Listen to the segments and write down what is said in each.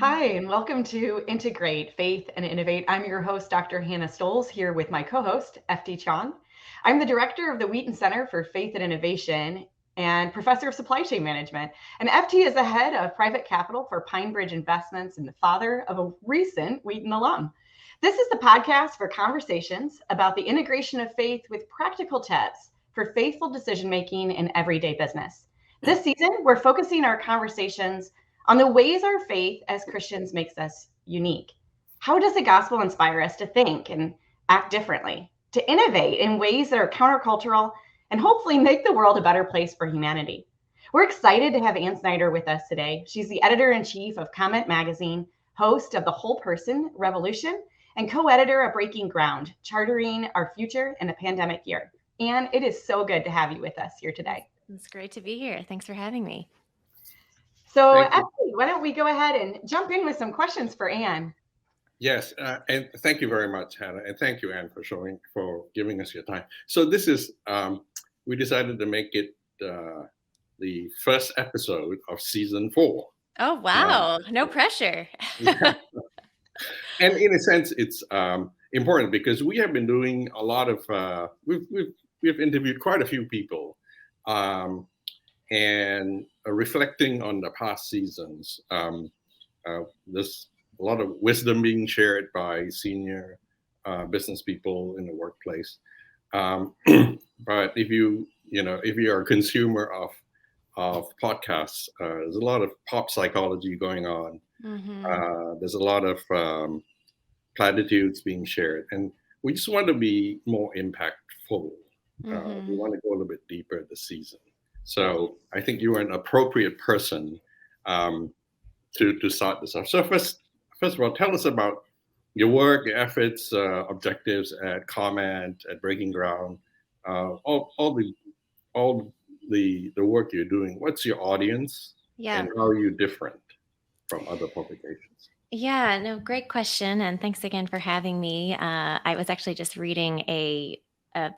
Hi, and welcome to Integrate Faith and Innovate. I'm your host, Dr. Hannah Stolze, here with my co host, FT Chong. I'm the director of the Wheaton Center for Faith and Innovation and professor of supply chain management. And FT is the head of private capital for Pine Bridge Investments and the father of a recent Wheaton alum. This is the podcast for conversations about the integration of faith with practical tips for faithful decision making in everyday business. This season, we're focusing our conversations on the ways our faith as Christians makes us unique. How does the gospel inspire us to think and act differently, to innovate in ways that are countercultural, and hopefully make the world a better place for humanity? We're excited to have Ann Snyder with us today. She's the editor-in-chief of Comment Magazine, host of The Whole Person Revolution, and co-editor of Breaking Ground, Chartering Our Future in a Pandemic Year. Ann, it is so good to have you with us here today. It's great to be here. Thanks for having me. So, Ashley, why don't we go ahead and jump in with some questions for Ann? Yes, and thank you very much, Hannah, and thank you, Ann, for giving us your time. So this is we decided to make it the first episode of season 4. Oh wow! No pressure. Yeah. And in a sense, it's important because we have been doing a lot of we've interviewed quite a few people. And reflecting on the past seasons, there's a lot of wisdom being shared by senior business people in the workplace. But if you are a consumer of podcasts, there's a lot of pop psychology going on. Mm-hmm. There's a lot of platitudes being shared, and we just want to be more impactful. Mm-hmm. We want to go a little bit deeper this season. So I think you are an appropriate person to start this off. So first of all, tell us about your work, your efforts, objectives at Comment, at Breaking Ground, all the work you're doing. What's your audience? Yeah. And how are you different from other publications? Yeah. No, great question, and thanks again for having me. I was actually just reading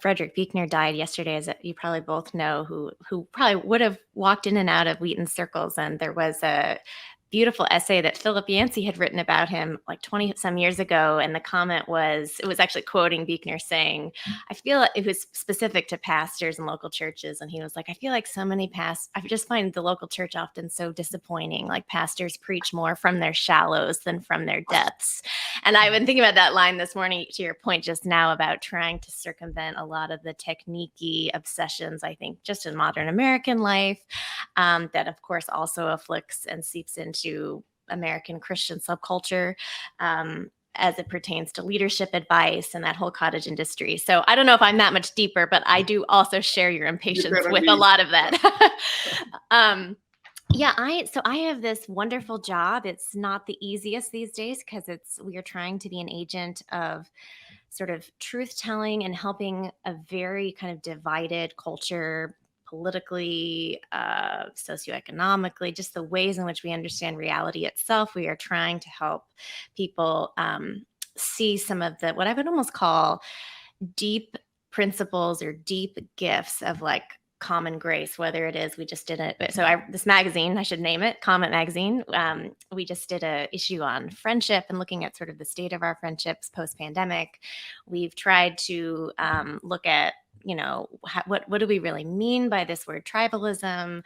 Frederick Buechner died yesterday, as you probably both know, who probably would have walked in and out of Wheaton circles. And there was a beautiful essay that Philip Yancey had written about him like 20 some years ago. And the comment was actually quoting Buechner saying, I feel it was specific to pastors and local churches. And he was like, I feel like so many I just find the local church often so disappointing. Like pastors preach more from their shallows than from their depths. And I've been thinking about that line this morning, to your point just now, about trying to circumvent a lot of the technique-y obsessions, I think, just in modern American life, that of course also afflicts and seeps into American Christian subculture, as it pertains to leadership advice and that whole cottage industry. So I don't know if I'm that much deeper, but I do also share your impatience with a lot of that. Yeah, I have this wonderful job. It's not the easiest these days because we are trying to be an agent of sort of truth telling and helping a very kind of divided culture, politically, socioeconomically, just the ways in which we understand reality itself. We are trying to help people see some of what I would almost call deep principles or deep gifts of like common grace, whether it is, we just did it. So this magazine, I should name it, Comment Magazine. We just did a issue on friendship and looking at sort of the state of our friendships post-pandemic. We've tried to look at, what do we really mean by this word tribalism?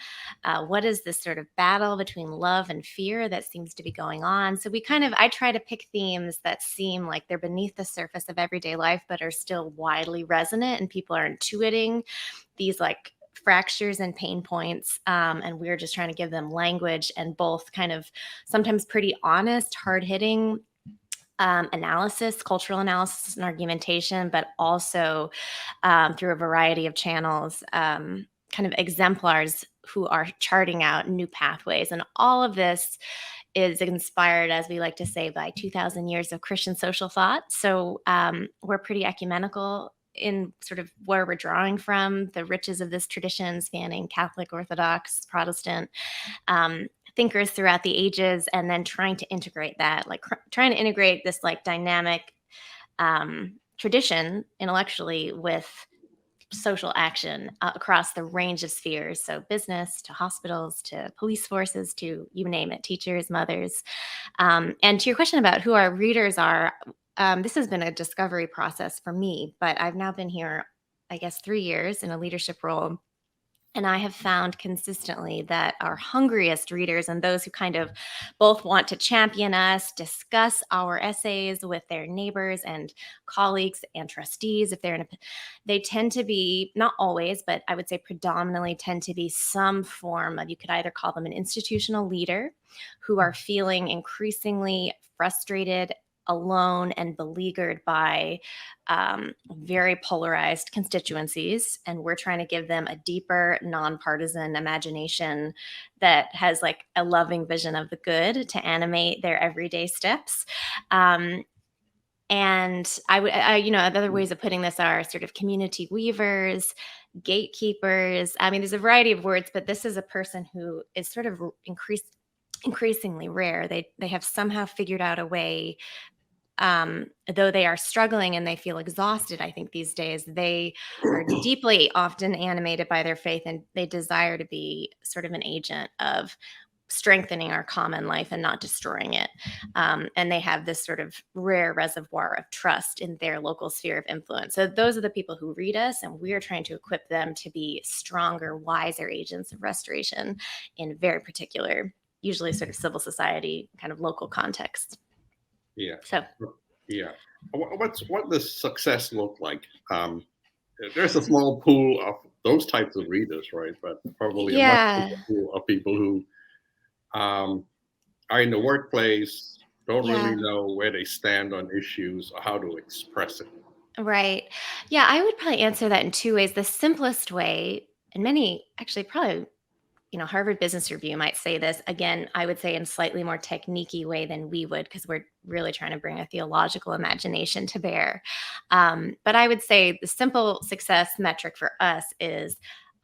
What is this sort of battle between love and fear that seems to be going on? So I try to pick themes that seem like they're beneath the surface of everyday life, but are still widely resonant, and people are intuiting these like fractures and pain points, and we're just trying to give them language and both kind of sometimes pretty honest, hard-hitting analysis, cultural analysis and argumentation, but also through a variety of channels, kind of exemplars who are charting out new pathways. And all of this is inspired, as we like to say, by 2,000 years of Christian social thought. So we're pretty ecumenical in sort of where we're drawing from, the riches of this tradition spanning Catholic, Orthodox, Protestant thinkers throughout the ages, and then trying to integrate that, like trying to integrate this like dynamic tradition intellectually with social action across the range of spheres. So business to hospitals to police forces to you name it, teachers, mothers. And to your question about who our readers are, this has been a discovery process for me, but I've now been here, I guess, 3 years in a leadership role. And I have found consistently that our hungriest readers and those who kind of both want to champion us, discuss our essays with their neighbors and colleagues and trustees, if they're in a, they tend to be, not always, but I would say predominantly tend to be some form of, you could either call them an institutional leader who are feeling increasingly frustrated, alone, and beleaguered by very polarized constituencies. And we're trying to give them a deeper, nonpartisan imagination that has like a loving vision of the good to animate their everyday steps. And other ways of putting this are sort of community weavers, gatekeepers. I mean, there's a variety of words, but this is a person who is sort of increasingly rare. They have somehow figured out a way, though they are struggling and they feel exhausted, I think these days, they are deeply often animated by their faith, and they desire to be sort of an agent of strengthening our common life and not destroying it. And they have this sort of rare reservoir of trust in their local sphere of influence. So those are the people who read us, and we're trying to equip them to be stronger, wiser agents of restoration in very particular, usually sort of civil society, kind of local contexts. Yeah. So, yeah. What does success look like? There's a small pool of those types of readers, right? But probably a much bigger pool of people who are in the workplace, don't really know where they stand on issues or how to express it. Right. Yeah, I would probably answer that in two ways. The simplest way, and many actually probably, Harvard Business Review might say this. Again, I would say in slightly more technique-y way than we would, because we're really trying to bring a theological imagination to bear. But I would say the simple success metric for us is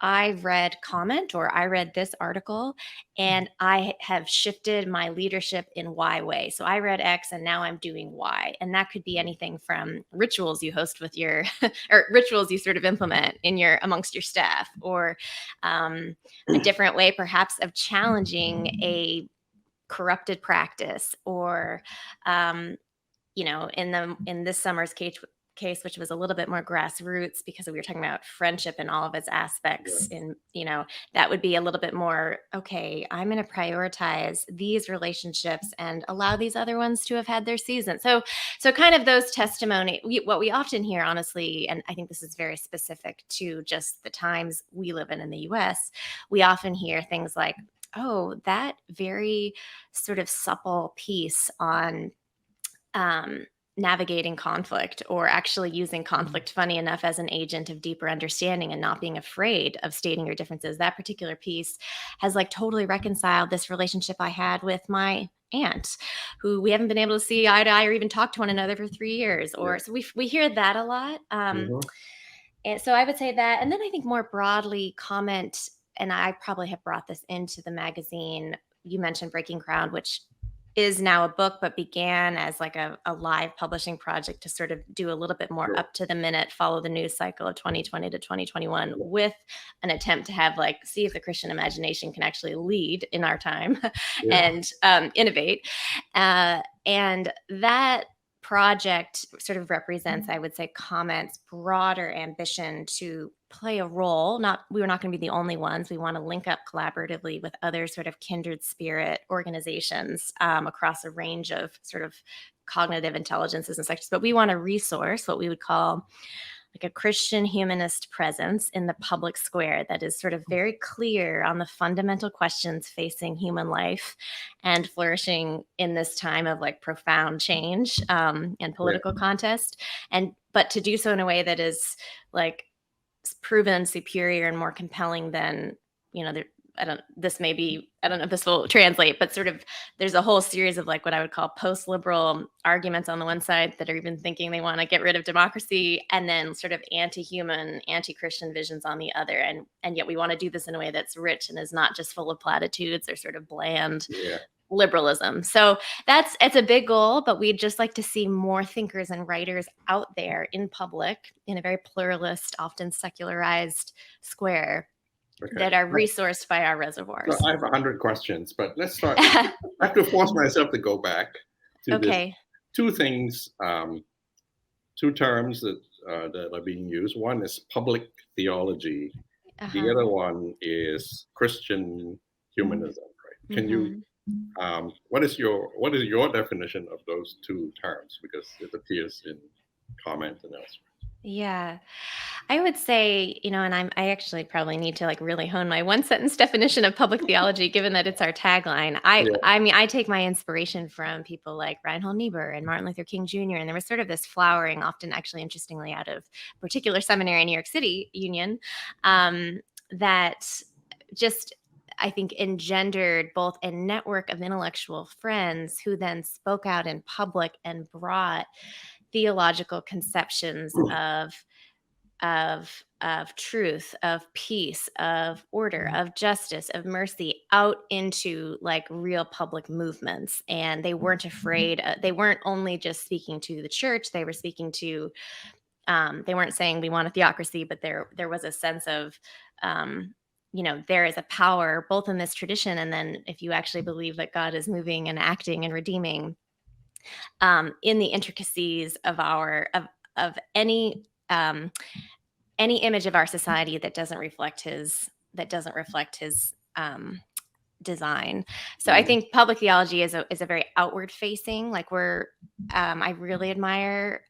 I read comment, or I read this article, and I have shifted my leadership in Y way. So I read X and now I'm doing Y. And that could be anything from rituals you host with your, or rituals you sort of implement amongst your staff, or a different way perhaps of challenging a corrupted practice, or in this summer's case, which was a little bit more grassroots because we were talking about friendship and all of its aspects. And, that would be a little bit more, okay, I'm going to prioritize these relationships and allow these other ones to have had their season. So kind of those testimony, what we often hear, honestly, and I think this is very specific to just the times we live in the US, we often hear things like, oh, that very sort of supple piece on navigating conflict, or actually using conflict, funny enough, as an agent of deeper understanding and not being afraid of stating your differences. That particular piece has like totally reconciled this relationship I had with my aunt, who we haven't been able to see eye to eye or even talk to one another for 3 years. Or so we hear that a lot. And so I would say that. And then I think more broadly, comment, and I probably have brought this into the magazine. You mentioned Breaking Ground, which is now a book, but began as like a live publishing project to sort of do a little bit more up to the minute, follow the news cycle of 2020 to 2021, with an attempt to have see if the Christian imagination can actually lead in our time and innovate. And that project sort of represents, I would say, Comment's broader ambition to play a role. We were not going to be the only ones. We want to link up collaboratively with other sort of kindred spirit organizations across a range of sort of cognitive intelligences and sectors. But we want to resource what we would call like a Christian humanist presence in the public square that is sort of very clear on the fundamental questions facing human life and flourishing in this time of like profound change and political contest. But to do so in a way that is like proven superior and more compelling than, I don't know if this will translate, but sort of there's a whole series of like what I would call post-liberal arguments on the one side that are even thinking they want to get rid of democracy, and then sort of anti-human, anti-Christian visions on the other. And yet we want to do this in a way that's rich and is not just full of platitudes or sort of bland liberalism. So it's a big goal, but we'd just like to see more thinkers and writers out there in public in a very pluralist, often secularized square that are resourced by our reservoirs. So I have 100 questions, but let's start. I have to force myself to go back to this. Two things, two terms that are being used. One is public theology. The other one is Christian humanism. Right? Can you? What is your definition of those two terms? Because it appears in comments and elsewhere. Yeah, I would say, and I actually probably need to really hone my one sentence definition of public theology, given that it's our tagline. I mean, I take my inspiration from people like Reinhold Niebuhr and Martin Luther King Jr. And there was sort of this flowering, often actually interestingly out of a particular seminary in New York City, Union, that just, I think, engendered both a network of intellectual friends who then spoke out in public and brought theological conceptions of truth, of peace, of order, of justice, of mercy out into real public movements. And they weren't afraid. They weren't only just speaking to the church. They were speaking to, they weren't saying we want a theocracy, but there was a sense of, there is a power both in this tradition. And then if you actually believe that God is moving and acting and redeeming, in the intricacies of any image of our society that doesn't reflect his design. So I think public theology is a very outward facing. I really admire,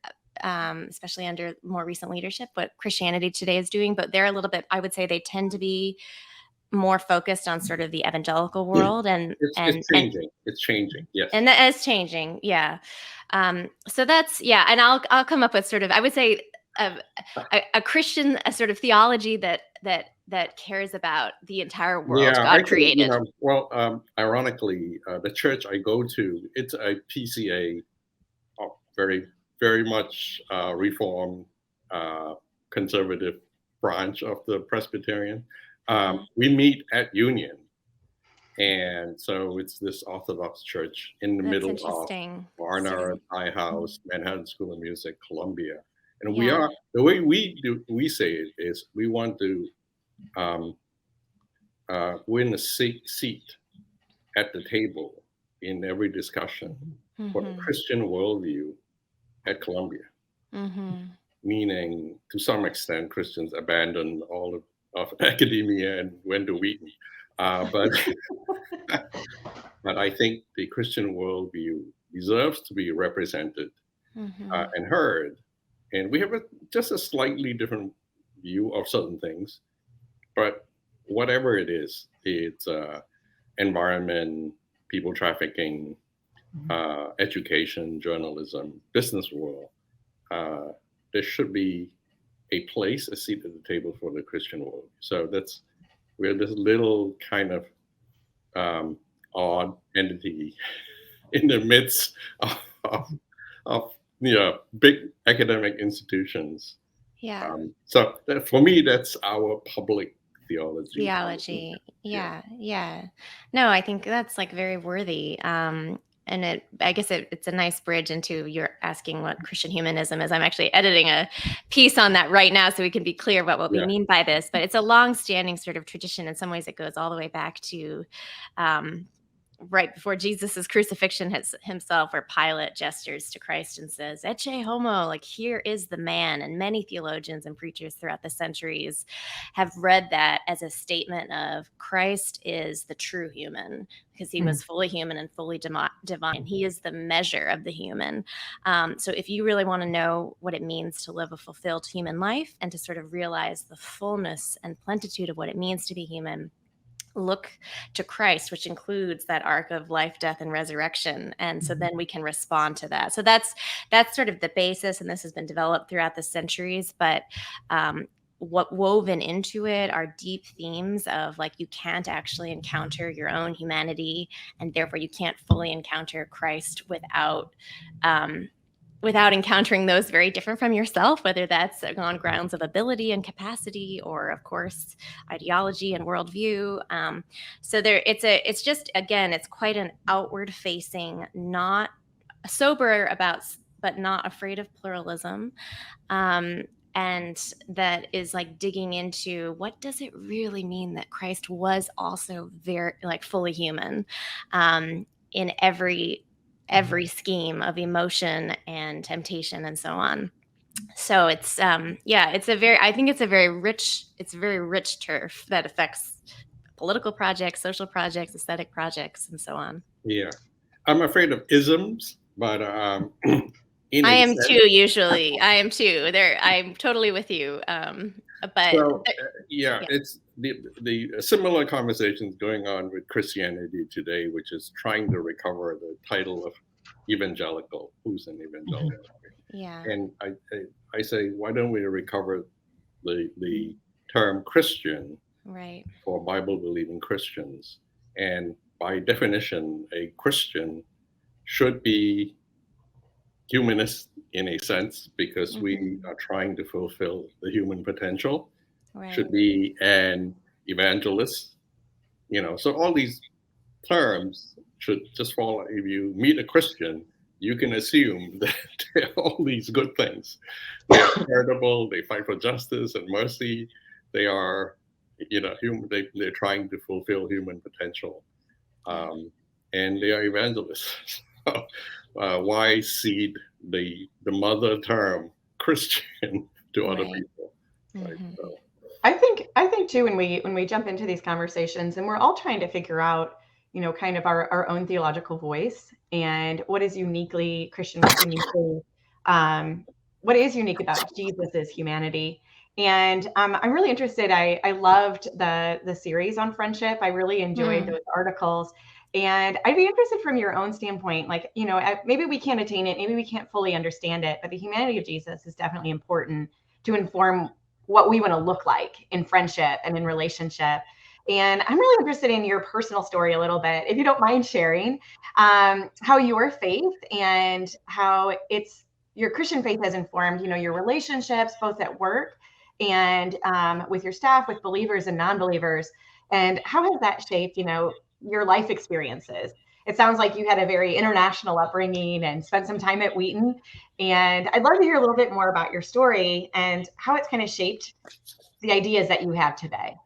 especially under more recent leadership, what Christianity Today is doing. But they're a little bit, I would say, they tend to be more focused on sort of the evangelical world, and it's changing. It's changing. Yes, and that is changing. Yeah. So that's and I'll come up with sort of, I would say, a Christian, a sort of theology that cares about the entire world God created. Ironically, the church I go to, it's a PCA, very, very much Reformed, conservative branch of the Presbyterian. We meet at Union, and so it's this Orthodox church in the middle of Barnard High House, Manhattan School of Music, Columbia. And we are, the way we say it is, we want to win a seat at the table in every discussion for the Christian worldview at Columbia. Meaning, to some extent, Christians abandoned all of academia and went to Wheaton. But I think the Christian worldview deserves to be represented and heard. And we have just a slightly different view of certain things. But whatever it is, it's environment, people trafficking, education, journalism, business world, there should be a place, a seat at the table for the Christian world. So we're this little kind of odd entity in the midst of big academic institutions. Yeah. So for me, that's our public theology. Yeah. No, I think that's very worthy. And I guess it's a nice bridge into you're asking what Christian humanism is. I'm actually editing a piece on that right now, so we can be clear about what we mean by this. But it's a long-standing sort of tradition. In some ways, it goes all the way back to right before Jesus' crucifixion himself, where Pilate gestures to Christ and says, "Ecce homo," here is the man. And many theologians and preachers throughout the centuries have read that as a statement of Christ is the true human, because he was fully human and fully divine. He is the measure of the human. So if you really want to know what it means to live a fulfilled human life and to sort of realize the fullness and plenitude of what it means to be human, look to Christ, which includes that arc of life, death, and resurrection. And so then we can respond to that. So that's sort of the basis, and this has been developed throughout the centuries. But what woven into it are deep themes of you can't actually encounter your own humanity, and therefore you can't fully encounter Christ without without encountering those very different from yourself, whether that's on grounds of ability and capacity, or of course ideology and worldview. So it's just, again, it's quite an outward facing, not sober about, but not afraid of pluralism. And that is like digging into, what does it really mean that Christ was also very, like, fully human, in every scheme of emotion and temptation and so on. So it's I think it's very rich turf that affects political projects, social projects, aesthetic projects, and so on. Yeah, I'm afraid of isms, but in I a am sense, too, usually. I am too. I'm totally with you. But so yeah, yeah. it's the similar conversations going on with Christianity today, which is trying to recover the title of evangelical. Who's an evangelical? Yeah. And I say, why don't we recover the term Christian Right. for Bible believing Christians? And by definition, a Christian should be humanist in a sense, because we are trying to fulfill the human potential. Right. Should be an evangelist, so all these terms should just fall. If you meet a Christian, you can assume that they're all these good things. They are charitable, they fight for justice and mercy, they are, human, they're trying to fulfill human potential, and they are evangelists. Why cede the mother term Christian to other people? Right. So. I think too, when we jump into these conversations, and we're all trying to figure out, kind of our own theological voice and what is uniquely Christian, what is unique about Jesus's humanity. And I'm really interested. I loved the series on friendship. I really enjoyed those articles. And I'd be interested from your own standpoint, like, maybe we can't attain it, maybe we can't fully understand it, but the humanity of Jesus is definitely important to inform what we want to look like in friendship and in relationship. And I'm really interested in your personal story a little bit, if you don't mind sharing, how your faith and how your Christian faith has informed, your relationships, both at work and with your staff, with believers and non-believers. And how has that shaped, your life experiences? It sounds like you had a very international upbringing and spent some time at Wheaton. And I'd love to hear a little bit more about your story and how it's kind of shaped the ideas that you have today.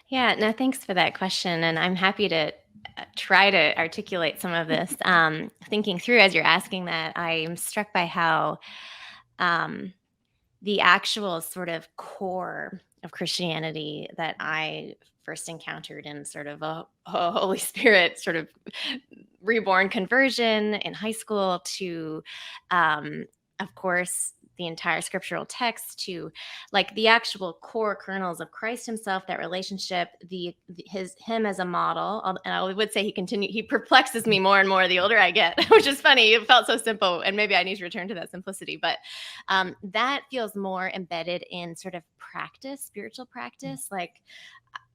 Yeah, no, thanks for that question. And I'm happy to try to articulate some of this. Thinking through as you're asking that, I'm struck by how the actual sort of core of Christianity that I first encountered in sort of a Holy Spirit sort of reborn conversion in high school to, of course, the entire scriptural text, to like the actual core kernels of Christ himself, that relationship, him as a model. And I would say he perplexes me more and more the older I get, which is funny. It felt so simple, and maybe I need to return to that simplicity. But that feels more embedded in sort of practice, spiritual practice. Like,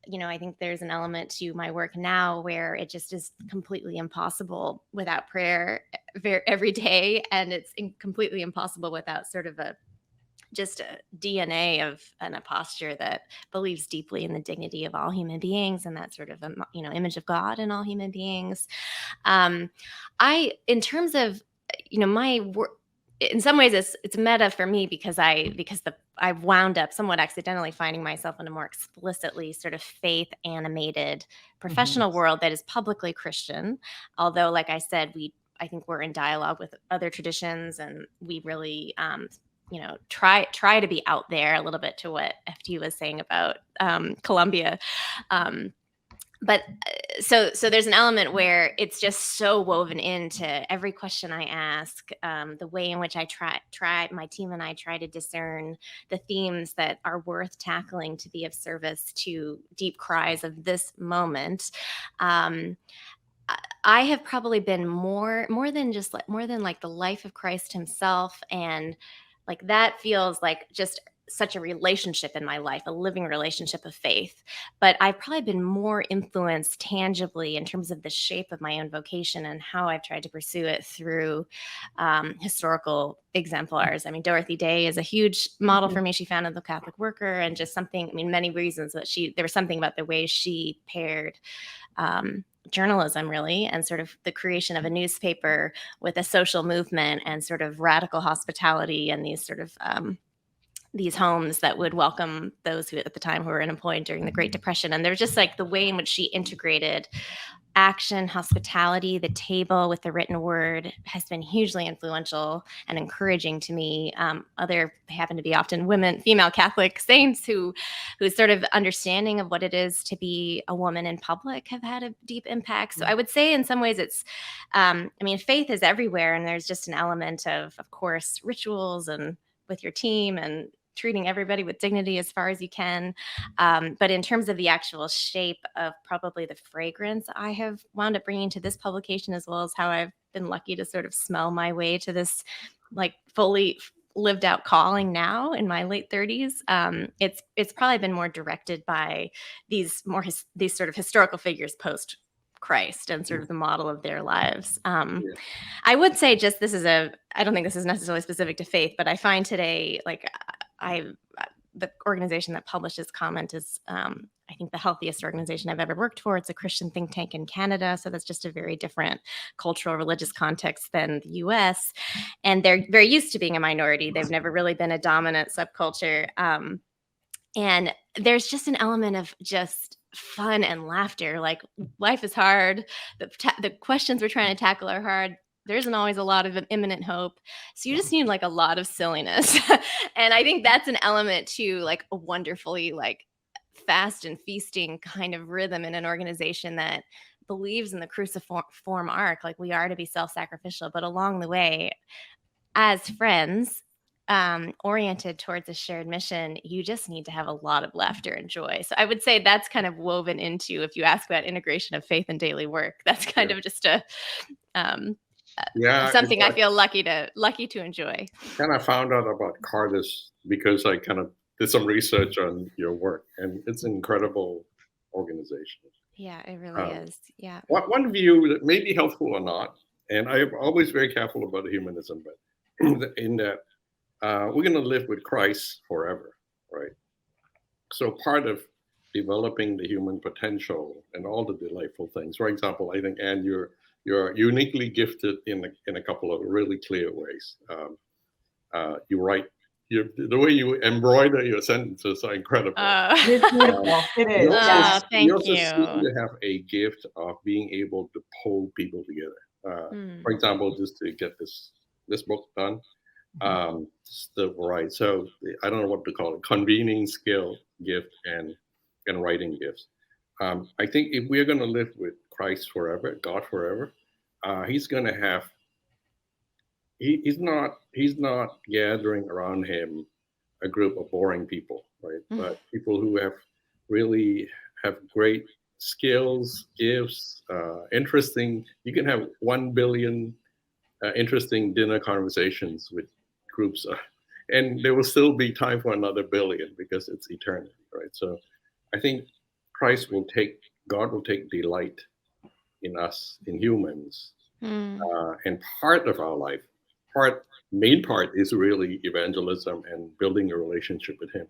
I think there's an element to my work now where it just is completely impossible without prayer every day. And it's completely impossible without sort of just a DNA of and a posture that believes deeply in the dignity of all human beings and that sort of, image of God in all human beings. In terms of, my work, in some ways it's meta for me because I've wound up somewhat accidentally finding myself in a more explicitly sort of faith animated professional world that is publicly Christian. Although, like I said, I think we're in dialogue with other traditions, and we really, try to be out there a little bit, to what FT was saying about Columbia. But so there's an element where it's just so woven into every question I ask, the way in which I try my team and I try to discern the themes that are worth tackling to be of service to deep cries of this moment. I have probably been more than like the life of Christ himself, and like that feels like just such a relationship in my life, a living relationship of faith. But I've probably been more influenced tangibly in terms of the shape of my own vocation and how I've tried to pursue it through historical exemplars. I mean, Dorothy Day is a huge model for me. She founded the Catholic Worker, and just something, I mean, many reasons that there was something about the way she paired journalism, really, and sort of the creation of a newspaper with a social movement and sort of radical hospitality and these sort of these homes that would welcome those who at the time who were unemployed during the Great Depression. And there's just like the way in which she integrated action, hospitality, the table with the written word has been hugely influential and encouraging to me. They happen to be often women, female Catholic saints whose sort of understanding of what it is to be a woman in public have had a deep impact. So I would say in some ways it's, I mean, faith is everywhere, and there's just an element of course, rituals and with your team and treating everybody with dignity as far as you can. But in terms of the actual shape of probably the fragrance I have wound up bringing to this publication, as well as how I've been lucky to sort of smell my way to this like fully lived out calling now in my late 30s. It's probably been more directed by these sort of historical figures post Christ and sort of the model of their lives. I would say just I don't think this is necessarily specific to faith, but I find today, like the organization that published this comment is, I think, the healthiest organization I've ever worked for. It's a Christian think tank in Canada. So that's just a very different cultural, religious context than the US. And they're very used to being a minority. They've never really been a dominant subculture. And there's just an element of just fun and laughter. Like, life is hard. The questions we're trying to tackle are hard. There isn't always a lot of imminent hope. So you just need like a lot of silliness. And I think that's an element to like a wonderfully like fast and feasting kind of rhythm in an organization that believes in the cruciform arc. Like, we are to be self-sacrificial, but along the way, as friends, oriented towards a shared mission, you just need to have a lot of laughter and joy. So I would say that's kind of woven into, if you ask about integration of faith and daily work, that's kind of just a something I feel lucky to enjoy. Kind of found out about Cardis because I kind of did some research on your work, and it's an incredible organization. Yeah, it really is. Yeah. One view that may be helpful or not, and I'm always very careful about humanism, but in that we're going to live with Christ forever, right? So part of developing the human potential and all the delightful things. For example, I think, Anne, you're uniquely gifted in a couple of really clear ways. You write. The way you embroider your sentences are incredible. It's beautiful. It is. Thank you. You seem to have a gift of being able to pull people together. For example, just to get this book done, right. So I don't know what to call it: convening skill, gift, and writing gifts. I think if we're going to live with Christ forever, God forever, he's going to have. He's not gathering around him a group of boring people, right? But people who really have great skills, gifts, interesting. You can have 1 billion interesting dinner conversations with groups, and there will still be time for another billion because it's eternity, right? So I think God will take delight in us, in humans, and part of our life. Main part is really evangelism and building a relationship with him.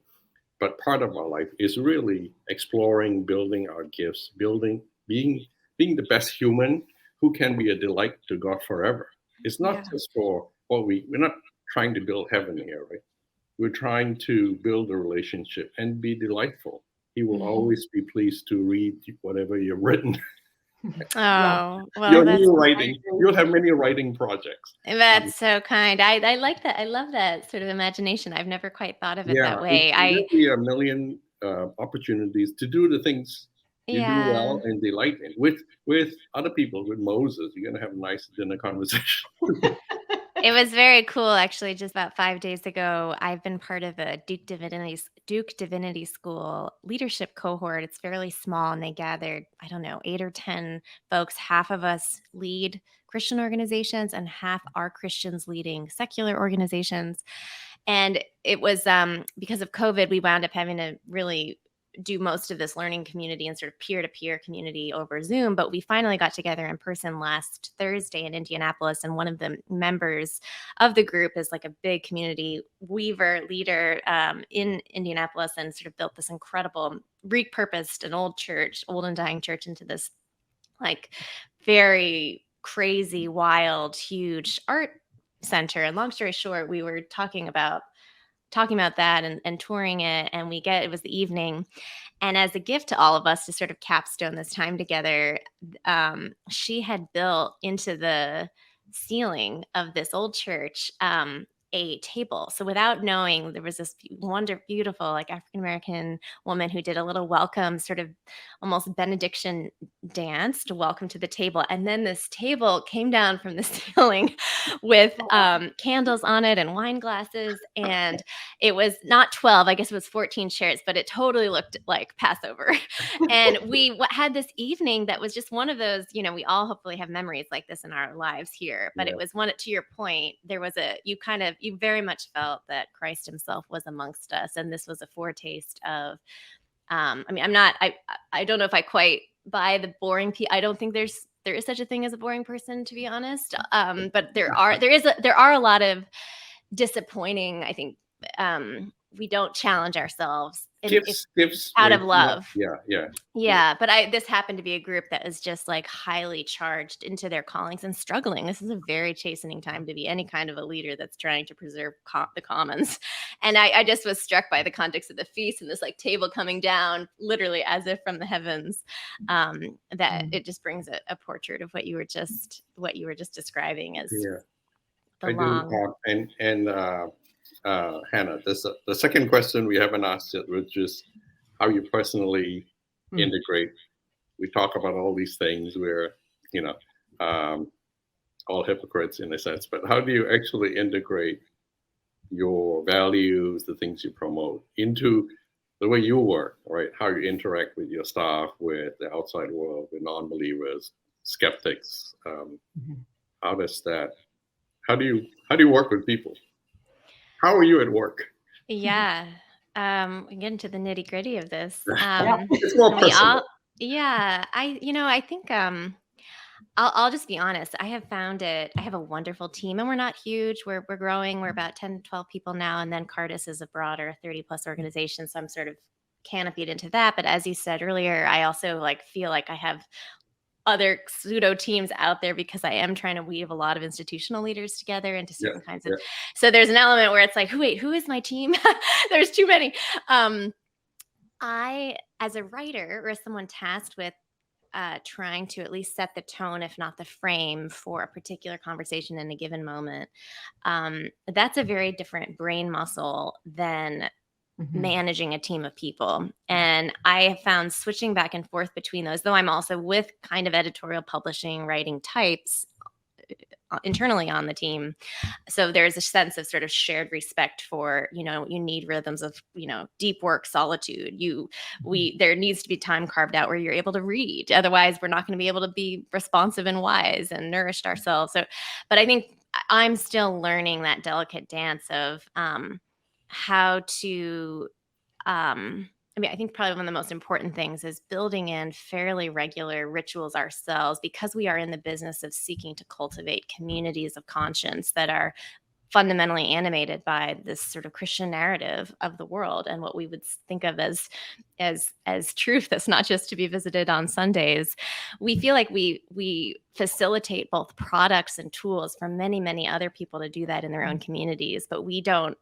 But part of our life is really exploring, building our gifts, being the best human who can be a delight to God forever. It's not just for we're not trying to build heaven here, right? We're trying to build a relationship and be delightful. He will always be pleased to read whatever you've written. Oh, well, your new writing. You'll have many writing projects. That's so kind. I like that. I love that sort of imagination. I've never quite thought of it that way. There'll be a million opportunities to do the things you do well and delight in with other people. With Moses, you're gonna have a nice dinner conversation. It was very cool, actually. Just about 5 days ago, I've been part of a Duke Divinity School leadership cohort. It's fairly small, and they gathered, I don't know, 8 or 10 folks. Half of us lead Christian organizations, and half are Christians leading secular organizations. And it was because of COVID, we wound up having to really do most of this learning community and sort of peer-to-peer community over Zoom. But we finally got together in person last Thursday in Indianapolis. And one of the members of the group is like a big community weaver leader in Indianapolis, and sort of built this incredible, repurposed an old church, old and dying church, into this like very crazy, wild, huge art center. And long story short, we were talking about that and touring it, and it was the evening, and as a gift to all of us to sort of capstone this time together, she had built into the ceiling of this old church a table. So without knowing, there was this beautiful like African American woman who did a little welcome, sort of almost benediction dance to welcome to the table, and then this table came down from the ceiling with candles on it and wine glasses, and it was not 12, I guess it was 14 chairs, but it totally looked like Passover. And we had this evening that was just one of those, we all hopefully have memories like this in our lives here, but it was one, to your point, there was you very much felt that Christ himself was amongst us. And this was a foretaste of, I don't know if I quite buy the boring I don't think there is such a thing as a boring person, to be honest. But there are a lot of disappointing, I think, we don't challenge ourselves out of love. Yeah. But this happened to be a group that is just like highly charged into their callings and struggling. This is a very chastening time to be any kind of a leader that's trying to preserve the commons. And I just was struck by the context of the feast and this like table coming down literally as if from the heavens, that it just brings a portrait of what you were just describing as the long. Hannah, the second question we haven't asked yet, which is how you personally integrate. We talk about all these things. We're, all hypocrites in a sense, but how do you actually integrate your values, the things you promote, into the way you work, right? How you interact with your staff, with the outside world, with non-believers, skeptics. How do you work with people? How are you at work? Yeah. We get into the nitty gritty of this. It's more personal. I think I'll just be honest. I have found I have a wonderful team, and we're not huge. We're growing. We're about 10, 12 people now. And then Cardis is a broader 30 plus organization. So I'm sort of canopied into that. But as you said earlier, I also feel like I have other pseudo teams out there because I am trying to weave a lot of institutional leaders together into certain kinds of, so there's an element where it's like, wait, who is my team? There's too many. I, as a writer or as someone tasked with trying to at least set the tone, if not the frame, for a particular conversation in a given moment, that's a very different brain muscle than managing a team of people. And I have found switching back and forth between those, though I'm also with kind of editorial publishing, writing types internally on the team. So there's a sense of sort of shared respect for, you need rhythms of, deep work, solitude. There needs to be time carved out where you're able to read. Otherwise, we're not going to be able to be responsive and wise and nourished ourselves. So, but I think I'm still learning that delicate dance of how to, I think probably one of the most important things is building in fairly regular rituals ourselves, because we are in the business of seeking to cultivate communities of conscience that are fundamentally animated by this sort of Christian narrative of the world and what we would think of as truth that's not just to be visited on Sundays. We feel like we facilitate both products and tools for many, many other people to do that in their own communities, but we don't.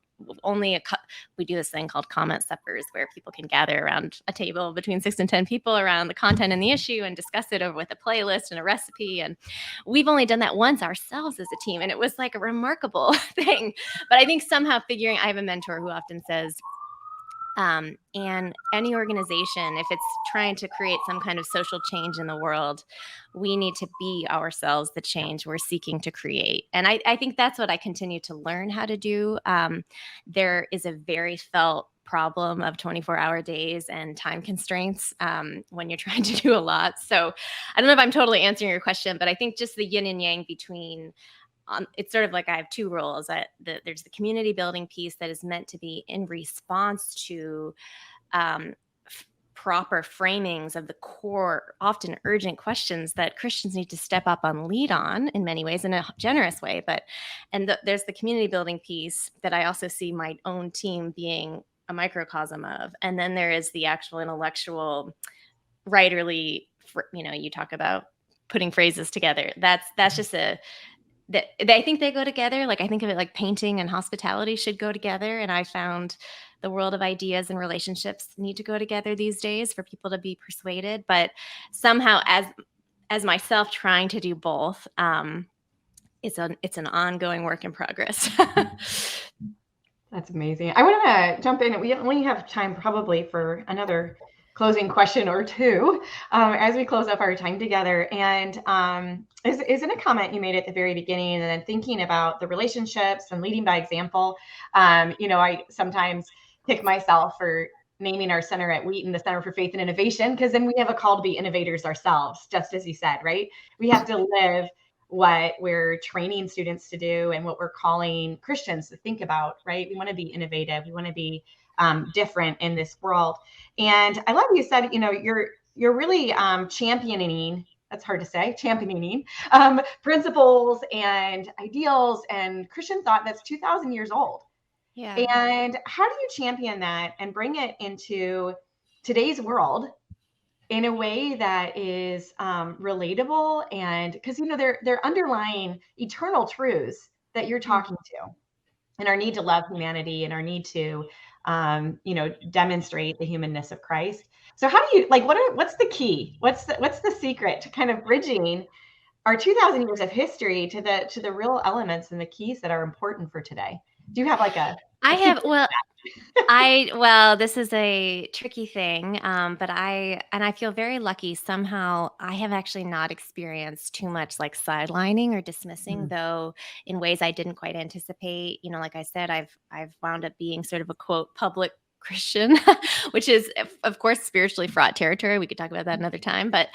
We do this thing called comment suppers, where people can gather around a table between 6 and 10 people around the content and the issue and discuss it over with a playlist and a recipe. And we've only done that once ourselves as a team, and it was like a remarkable thing. But I think somehow I have a mentor who often says, and any organization, if it's trying to create some kind of social change in the world, we need to be ourselves the change we're seeking to create. And I think that's what I continue to learn how to do. There is a very felt problem of 24-hour days and time constraints when you're trying to do a lot. So I don't know if I'm totally answering your question, but I think just the yin and yang between it's sort of like I have two roles. There's the community building piece that is meant to be in response to um, proper framings of the core, often urgent questions that Christians need to step up on lead on in many ways, in a generous way. There's the community building piece that I also see my own team being a microcosm of. And then there is the actual intellectual, writerly, you talk about putting phrases together. That's just I think they go together. Like, I think of it like painting and hospitality should go together. And I found the world of ideas and relationships need to go together these days for people to be persuaded. But somehow, as myself trying to do both, it's an ongoing work in progress. That's amazing. I want to jump in. We only have time probably for another closing question or two as we close up our time together. And is in a comment you made at the very beginning, and then thinking about the relationships and leading by example. I sometimes pick myself for naming our center at Wheaton the Center for Faith and Innovation, because then we have a call to be innovators ourselves, just as you said, right? We have to live what we're training students to do and what we're calling Christians to think about, right? We want to be innovative. We want to be different in this world. And I love you said, you're really championing, that's hard to say, championing principles and ideals and Christian thought that's 2,000 years old. Yeah. And how do you champion that and bring it into today's world in a way that is relatable, and because they're underlying eternal truths that you're talking to, and our need to love humanity and our need to demonstrate the humanness of Christ. So how do you what's the key? What's the secret to kind of bridging our 2,000 years of history to the real elements and the keys that are important for today? Do you have this is a tricky thing, but I feel very lucky. Somehow I have actually not experienced too much like sidelining or dismissing, though in ways I didn't quite anticipate. Like I said, I've wound up being sort of a quote public Christian, which is of course spiritually fraught territory. We could talk about that another time, but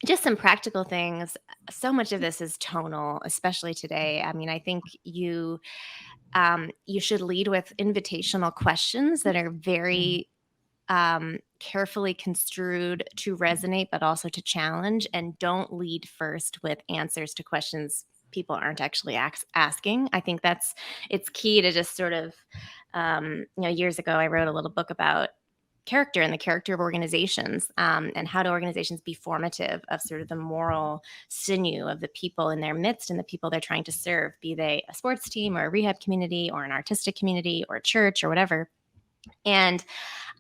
just some practical things. So much of this is tonal, especially today. I mean, I think you should lead with invitational questions that are very carefully construed to resonate, but also to challenge, and don't lead first with answers to questions people aren't actually asking. I think it's key to just sort of, years ago, I wrote a little book about character and the character of organizations, and how do organizations be formative of sort of the moral sinew of the people in their midst and the people they're trying to serve, be they a sports team or a rehab community or an artistic community or a church or whatever. And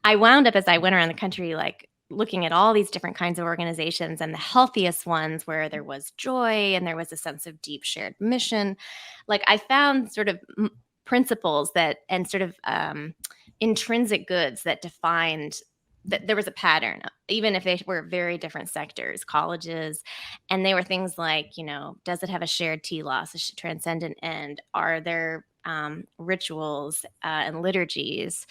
I wound up, as I went around the country, like looking at all these different kinds of organizations, and the healthiest ones where there was joy and there was a sense of deep shared mission. Like, I found sort of principles that, and sort of intrinsic goods that defined that there was a pattern, even if they were very different sectors, colleges. And they were things like, does it have a shared telos, a transcendent end? Are there rituals and liturgies?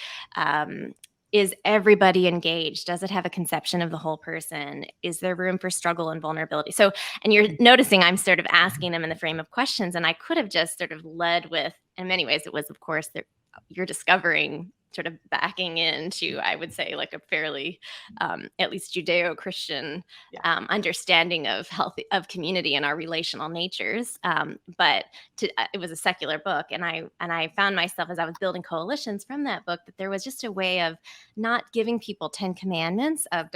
Is everybody engaged? Does it have a conception of the whole person? Is there room for struggle and vulnerability? So, and you're noticing I'm sort of asking them in the frame of questions, and I could have just sort of led with, in many ways, it was, of course, you're discovering sort of backing into, I would say, like a fairly, at least Judeo-Christian understanding of of community and our relational natures. But it was a secular book, and I found myself, as I was building coalitions from that book, that there was just a way of not giving people 10 commandments of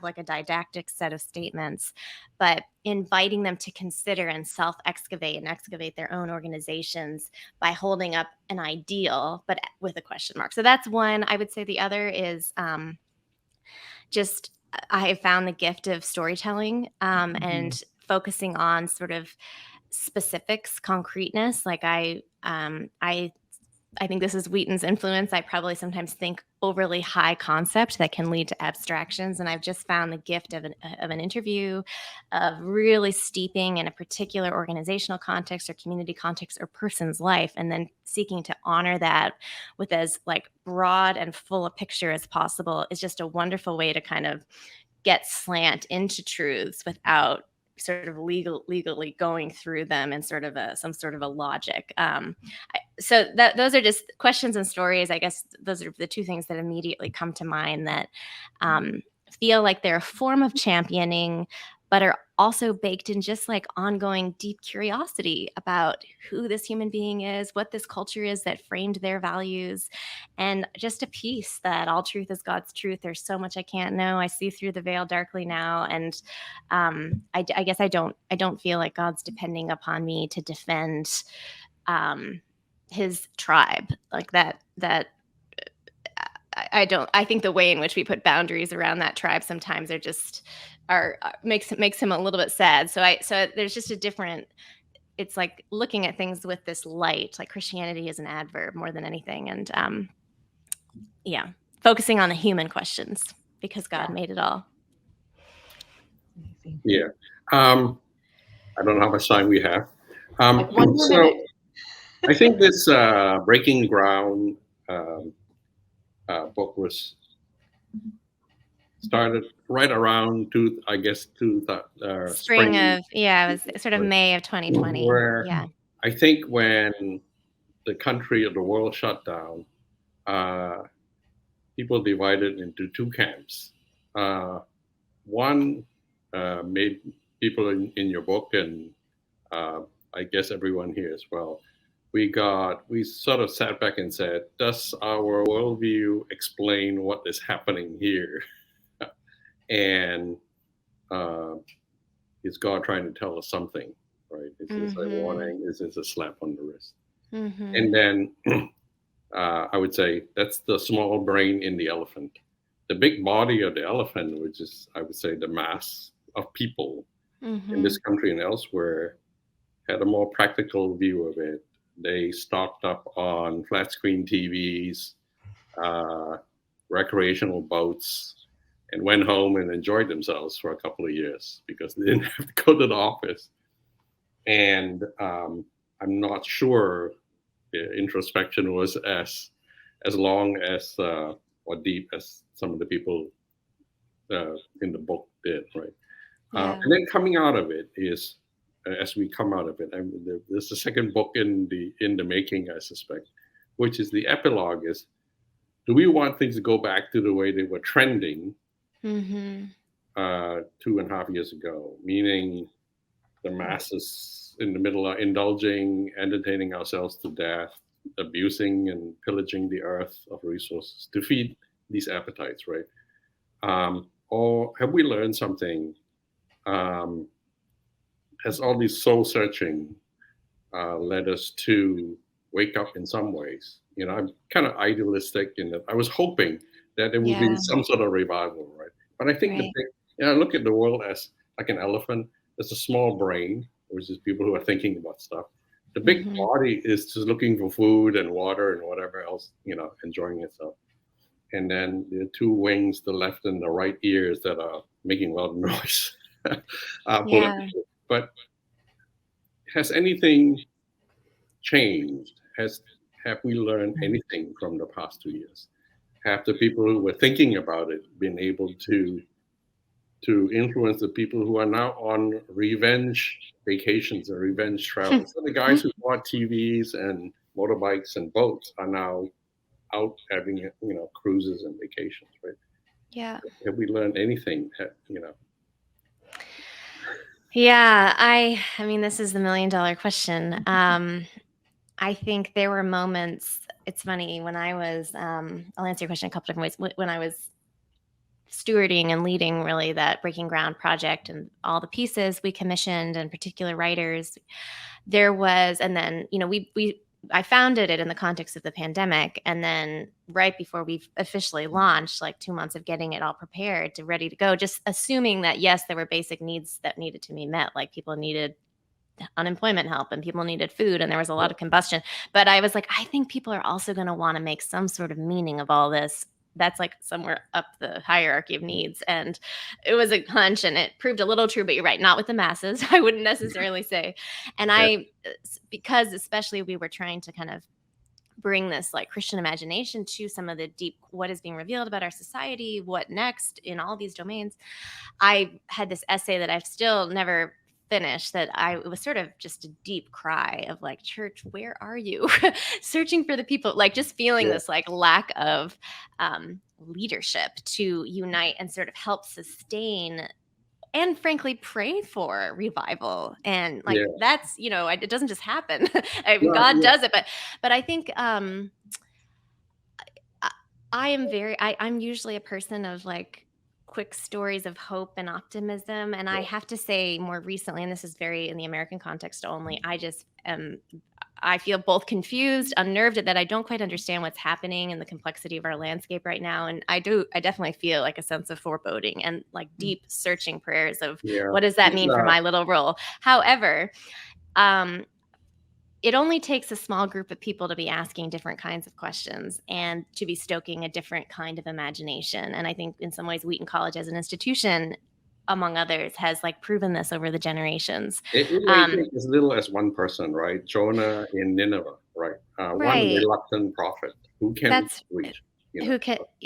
like a didactic set of statements, but inviting them to consider and self-excavate and excavate their own organizations by holding up an ideal, but with a question mark. So that's one. I would say the other is just, I have found the gift of storytelling and focusing on sort of specifics, concreteness. Like I think this is Wheaton's influence. I probably sometimes think overly high concept that can lead to abstractions. And I've just found the gift of an interview, of really steeping in a particular organizational context or community context or person's life, and then seeking to honor that with as like broad and full a picture as possible, is just a wonderful way to kind of get slant into truths without sort of legally going through them in sort of some sort of a logic. So those are just questions and stories. I guess those are the two things that immediately come to mind that feel like they're a form of championing, but are also baked in just like ongoing deep curiosity about who this human being is, what this culture is that framed their values, and just a piece that all truth is God's truth. There's so much I can't know. I see through the veil darkly now, and I guess I don't feel like God's depending upon me to defend his tribe like that. I think the way in which we put boundaries around that tribe sometimes makes him a little bit sad. So there's just a different, it's like looking at things with this light, like Christianity is an adverb more than anything. And focusing on the human questions because God made it all. Yeah. I don't know how much time we have. Like 1 more minute. I think this Breaking Ground book was started right around spring of it was sort of May of 2020. Where I think when the country or the world shut down, people divided into two camps. One made people in your book, and I guess everyone here as well, we sort of sat back and said, does our worldview explain what is happening here? And is God trying to tell us something, right? Is this a warning? Is this a slap on the wrist? And then I would say that's the small brain in the elephant. The big body of the elephant, which is, I would say, the mass of people in this country and elsewhere, had a more practical view of it. They stocked up on flat screen TVs, recreational boats, and went home and enjoyed themselves for a couple of years because they didn't have to go to the office. And I'm not sure the introspection was as long as or deep as some of the people in the book did, right? And then coming out of it is, as we come out of it, there's a second book in the making, I suspect, which is the epilogue is, do we want things to go back to the way they were trending 2.5 years ago, meaning the masses in the middle are indulging, entertaining ourselves to death, abusing and pillaging the earth of resources to feed these appetites, right? Or have we learned something? Has all this soul searching led us to wake up in some ways? I'm kind of idealistic in that I was hoping that there would be some sort of revival, right? But I think I look at the world as like an elephant. There's a small brain, which is people who are thinking about stuff. The big body is just looking for food and water and whatever else, enjoying itself. And then the two wings, the left and the right ears, that are making a lot of noise. But has anything changed? Have we learned anything from the past 2 years? Have the people who were thinking about it been able to influence the people who are now on revenge vacations or revenge travels? So the guys who bought TVs and motorbikes and boats are now out having cruises and vacations, right? Yeah. Have we learned anything? Yeah, I mean, this is the $1 million question. I think there were moments. It's funny when I was. I'll answer your question a couple different ways. When I was stewarding and leading really that Breaking Ground project and all the pieces we commissioned and particular writers, there was, and then I founded it in the context of the pandemic, and then right before we officially launched, like 2 months of getting it all prepared to ready to go, just assuming that yes, there were basic needs that needed to be met, like people needed unemployment help and people needed food and there was a lot of combustion. But I was like, I think people are also going to want to make some sort of meaning of all this. That's like somewhere up the hierarchy of needs. And it was a hunch and it proved a little true, but you're right, not with the masses, I wouldn't necessarily say. And because especially we were trying to kind of bring this like Christian imagination to some of the deep, what is being revealed about our society, what next in all these domains. I had this essay that I've still never finished that it was sort of just a deep cry of like, church, where are you? Searching for the people, like just feeling this like lack of leadership to unite and sort of help sustain and frankly pray for revival. And like that's, it doesn't just happen. I mean, God does it, but I think I'm usually a person of like quick stories of hope and optimism. And I have to say more recently, and this is very in the American context only, I feel both confused, unnerved that I don't quite understand what's happening in the complexity of our landscape right now. And I definitely feel like a sense of foreboding and like deep searching prayers of what does that mean for my little role? However, it only takes a small group of people to be asking different kinds of questions and to be stoking a different kind of imagination. And I think in some ways, Wheaton College as an institution, among others, has like proven this over the generations. It may take as little as one person, right? Jonah in Nineveh, right? One reluctant prophet who can reach.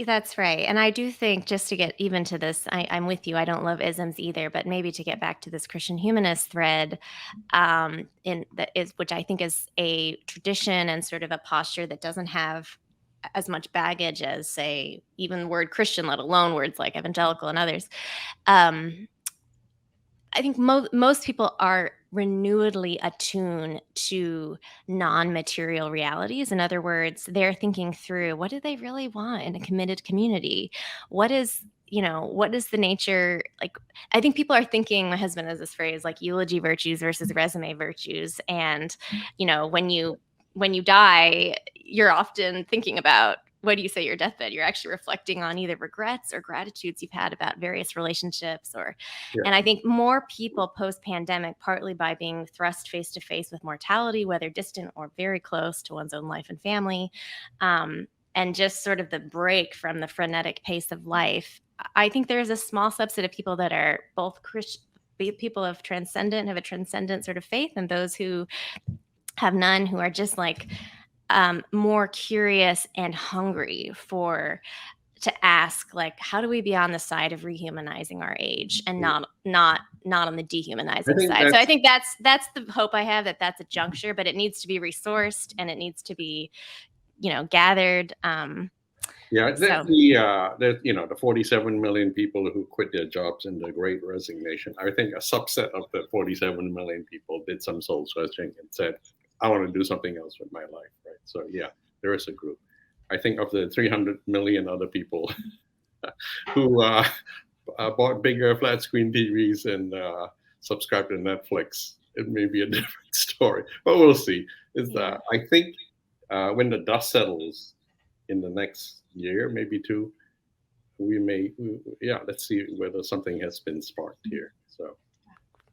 That's right. And I do think, just to get even to this, I'm with you. I don't love isms either, but maybe to get back to this Christian humanist thread, which I think is a tradition and sort of a posture that doesn't have as much baggage as, say, even the word Christian, let alone words like evangelical and others. I think most people are renewedly attuned to non-material realities. In other words, they're thinking through, what do they really want in a committed community? What is the nature? Like, I think people are thinking, my husband has this phrase, like eulogy virtues versus resume virtues. And, when you die, you're often thinking about, what do you say your deathbed? You're actually reflecting on either regrets or gratitudes you've had about various relationships, and I think more people post-pandemic, partly by being thrust face to face with mortality, whether distant or very close to one's own life and family, and just sort of the break from the frenetic pace of life. I think there's a small subset of people that are both people of transcendent, have a transcendent sort of faith, and those who have none, who are just like more curious and hungry to ask, like, how do we be on the side of rehumanizing our age and not on the dehumanizing side? So I think that's the hope I have, that's a juncture, but it needs to be resourced and it needs to be, gathered. The 47 million people who quit their jobs in the Great Resignation. I think a subset of the 47 million people did some soul searching and said, I want to do something else with my life, right? So there is a group. I think of the 300 million other people who bought bigger flat screen TVs and subscribed to Netflix, it may be a different story, but we'll see. I think when the dust settles in the next year, maybe two, let's see whether something has been sparked here. So.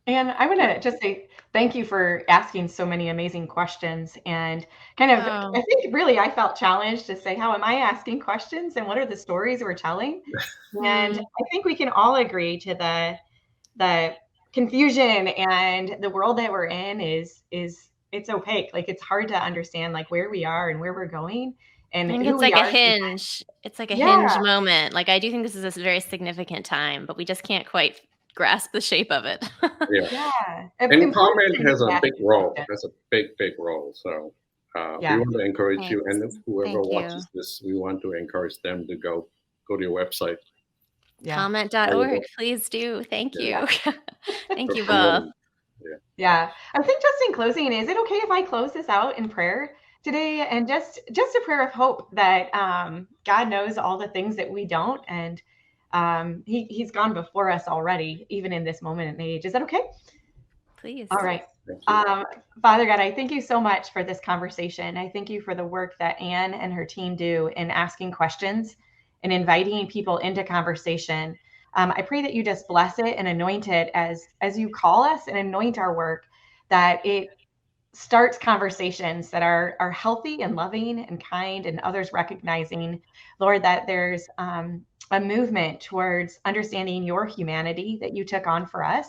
And I want to just say thank you for asking so many amazing questions, and kind of, I think really I felt challenged to say, how am I asking questions and what are the stories we're telling? And I think we can all agree to the confusion and the world that we're in is it's opaque. Like, it's hard to understand like where we are and where we're going. And I think it's like a hinge. It's like a hinge moment. Like, I do think this is a very significant time, but we just can't quite grasp the shape of it. And comment has a big role. That's a big role. So we want to encourage you, and whoever watches this, we want to encourage them to go to your website. Comment.org. Please do. Thank you. Thank you both. I think just in closing, is it okay if I close this out in prayer today? And just a prayer of hope that God knows all the things that we don't, and he's gone before us already, even in this moment in age. Is that okay? Please. All right. Father God, I thank you so much for this conversation. I thank you for the work that Anne and her team do in asking questions and inviting people into conversation. I pray that you just bless it and anoint it as you call us and anoint our work, that it starts conversations that are healthy and loving and kind, and others recognizing, Lord, that there's a movement towards understanding your humanity that you took on for us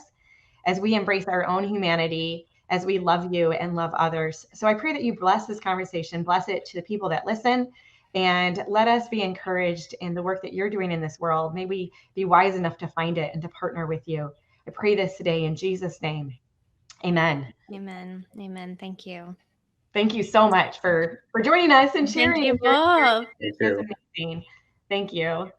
as we embrace our own humanity, as we love you and love others. So I pray that you bless this conversation, bless it to the people that listen, and let us be encouraged in the work that you're doing in this world. May we be wise enough to find it and to partner with you. I pray this today in Jesus' name. Amen. Amen. Amen. Thank you. Thank you so much for joining us and sharing. Thank you your both. experience. It was amazing. Thank you.